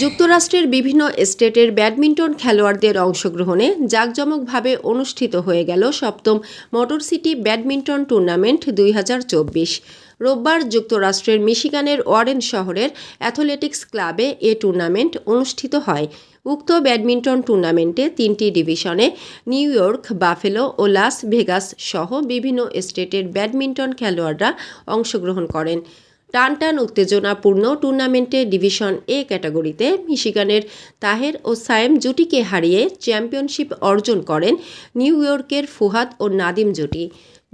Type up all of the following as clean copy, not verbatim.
যুক্তরাষ্ট্রের বিভিন্ন স্টেটের ব্যাডমিন্টন খেলোয়াড়দের অংশগ্রহণে জাঁকজমকভাবে অনুষ্ঠিত হয়ে গেল সপ্তম মোটর সিটি ব্যাডমিন্টন টুর্নামেন্ট 2024। রোববার যুক্তরাষ্ট্রের মিশিগানের ওয়ারেন শহরের অ্যাথলেটিক্স ক্লাবে এ টুর্নামেন্ট অনুষ্ঠিত হয়। উক্ত ব্যাডমিন্টন টুর্নামেন্টে 3টি ডিভিশনে নিউ ইয়র্ক, বাফেলো ও লাস ভেগাস সহ বিভিন্ন স্টেটের ব্যাডমিন্টন খেলোয়াড়রা অংশগ্রহণ করেন। টানটান উত্তেজনাপূর্ণ টুর্নামেন্টে ডিভিশন এ ক্যাটাগরিতে মিশিগানের তাহের ও সায়েম জুটিকে হারিয়ে চ্যাম্পিয়নশিপ অর্জন করেন নিউ ইয়র্কের ফুহাদ ও নাদিম জুটি।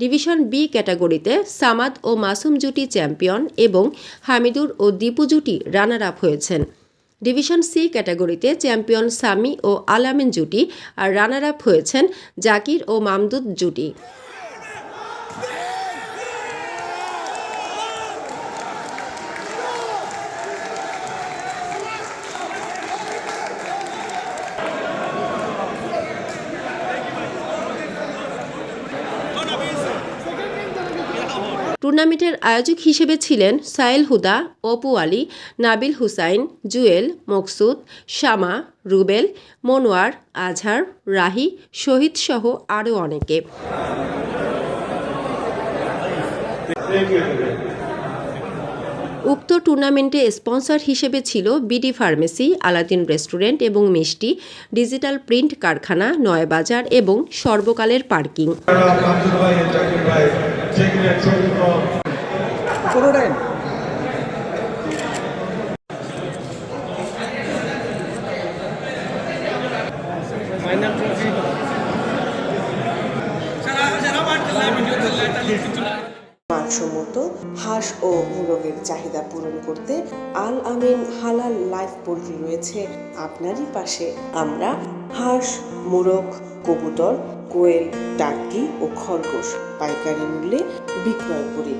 ডিভিশন বি ক্যাটাগরিতে সামাদ ও মাসুম জুটি চ্যাম্পিয়ন এবং হামিদুর ও দীপু জুটি রানার আপ হয়েছেন। ডিভিশন সি ক্যাটাগরিতে চ্যাম্পিয়ন সামি ও আলামিন জুটি আর রানার আপ হয়েছেন জাকির ও মামদুদ জুটি। টুর্নামেন্টের আয়োজক হিসেবে ছিলেন সায়েল হুদা, অপু আলী, নাবিল হুসাইন, জুয়েল, মকসুদ, শামা, রুবেল, মনোয়ার, আজহার, রাহি, শহীদ সহ আরও অনেকে। উক্ত টুর্নামেন্টে স্পন্সর হিসেবে ছিল বিডি ফার্মেসি, আলাদিন রেস্টুরেন্ট এবং মিষ্টি, ডিজিটাল প্রিন্ট কারখানা, নয়াবাজার এবং সর্বকালের পার্কিং। মানসম্মত হাঁস ও মোরগের চাহিদা পূরণ করতে আল আমিন হালাল লাইফ পোল্ট্রি রয়েছে আপনারই পাশে। আমরা হাঁস, মোরগ, কবুতর, কোয়েল, টার্কি ও খরগোশ পাইকারি মূল্যে বিক্রয় করি।